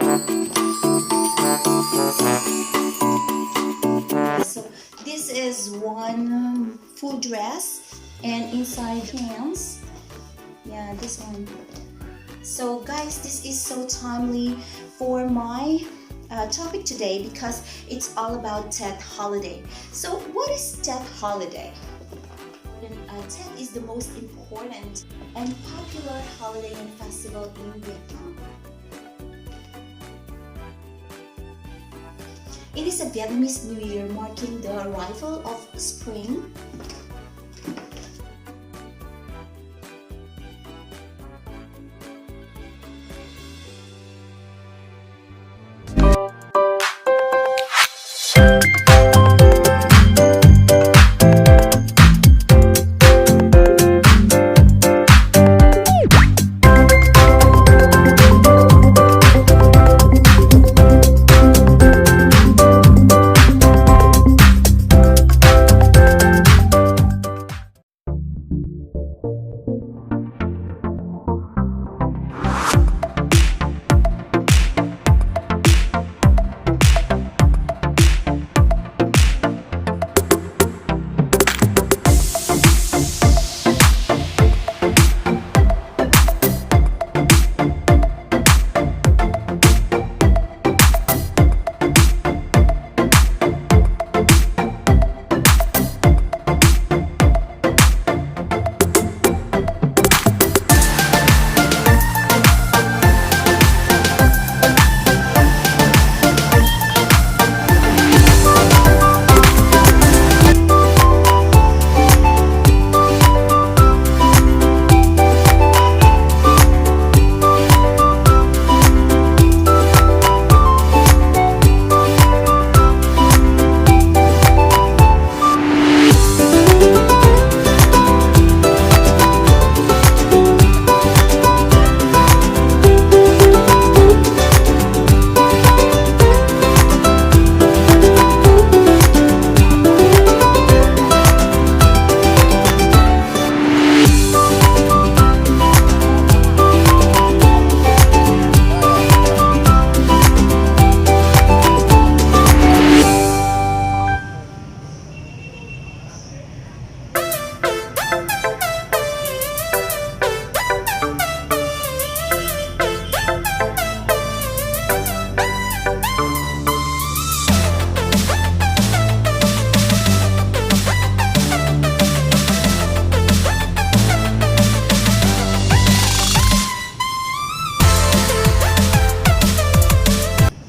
So this is one full dress and inside pants. Yeah, this one. So guys, this is so timely for my topic today because it's all about Tet Holiday. So what is Tet Holiday? Tet is the most important and popular holiday and festival in Vietnam. It is a Vietnamese New Year marking the arrival of spring.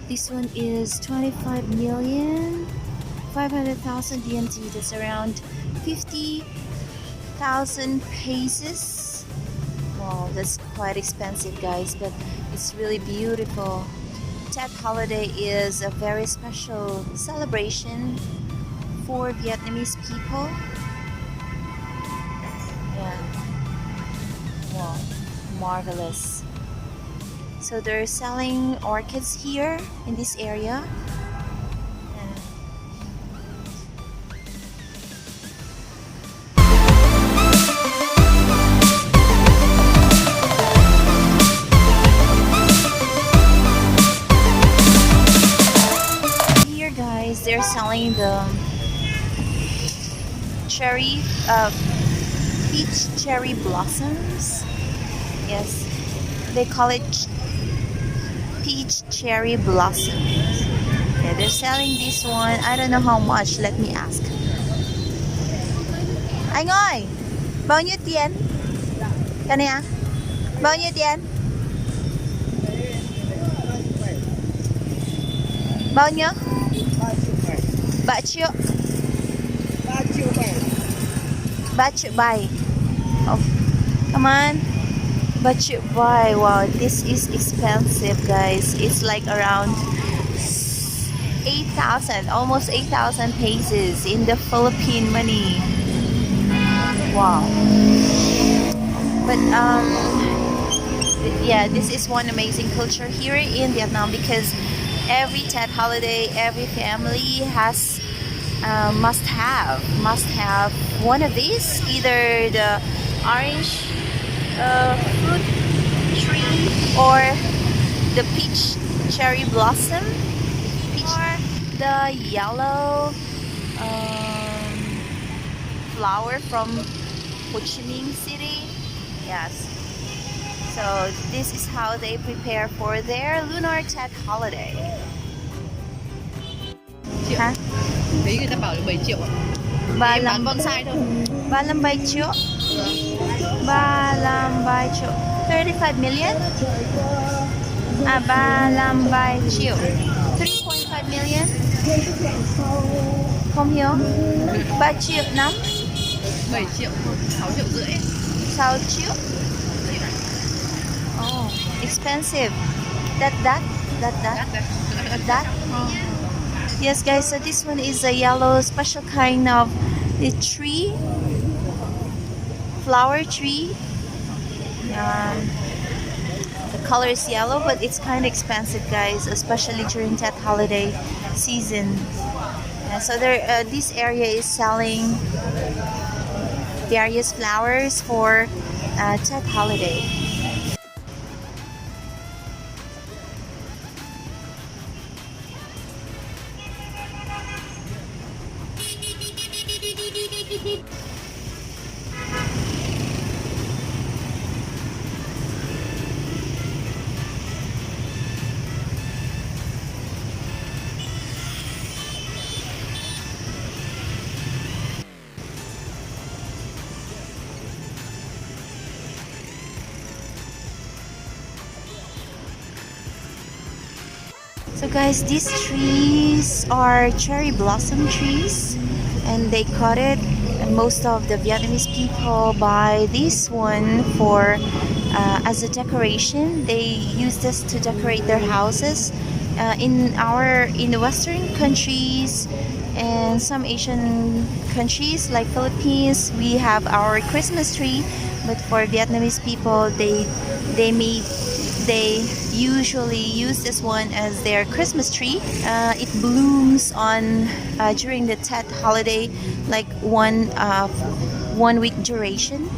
This one is 25,500,000 DMT. That's around 50,000 pesos. Wow, that's quite expensive, guys, but it's really beautiful. Tet Holiday is a very special celebration for Vietnamese people. Yeah. Wow, marvelous. So they're selling orchids here in this area. Here, guys, they're selling the peach cherry blossoms. Yes, they call it peach cherry blossoms. Yeah, they're selling this one. I don't know how much. Let me ask. Anh ơi, bao nhiêu tiền? Cái này à? Bao nhiêu tiền? Bao nhiêu? 3 triệu. 3 triệu bảy. Oh, come on. 3 triệu bảy. Wow, this is expensive, guys. It's like around 8,000, almost 8,000 pesos in the Philippine money. Wow. But yeah, this is one amazing culture here in Vietnam because every Tet holiday, every family has must have one of these, either the orange fruit tree or the peach cherry blossom, or the yellow flower from Ho Chi Minh City. Yes. So this is how they prepare for their lunar Tet holiday. Hả? Thấy người ta bảo là 7 triệu ạ. Em bán bonsai thôi. 37 triệu. 37 triệu. 35 million? 35 triệu. 3.5 million? Không hiểu. 3 triệu năm? 7 triệu, 6 triệu rưỡi. 6 triệu. Oh, expensive. That. Yes, guys. So this one is a yellow, special kind of the tree, flower tree. The color is yellow, but it's kind of expensive, guys, especially during Tet holiday season. So this area is selling various flowers for Tet holiday. So guys, these trees are cherry blossom trees, and they cut it, and most of the Vietnamese people buy this one for as a decoration. They use this to decorate their houses. In the Western countries and some Asian countries like Philippines, we have our Christmas tree, but for Vietnamese people, they usually use this one as their Christmas tree. It blooms on during the Tet holiday, like 1 week duration.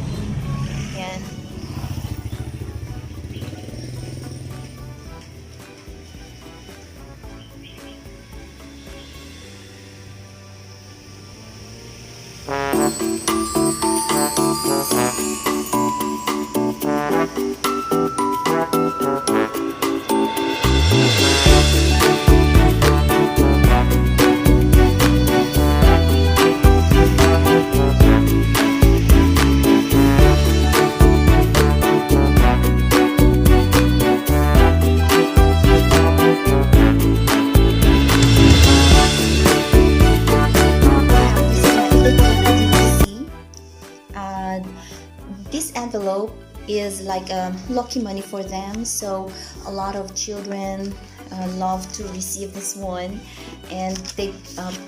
And this envelope is like lucky money for them, so a lot of children love to receive this one, and they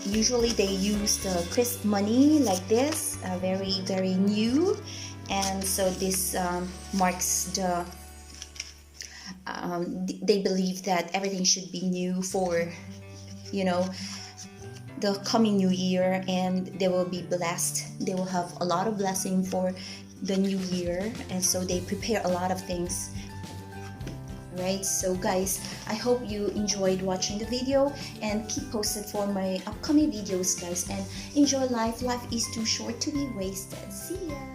usually use the crisp money like this, very new, and so this marks the they believe that everything should be new for the coming new year, and they will be blessed. They will have a lot of blessing for the new year, and so they prepare a lot of things, right? So guys, I hope you enjoyed watching the video, and keep posted for my upcoming videos, guys, and enjoy life. Life is too short to be wasted. See ya.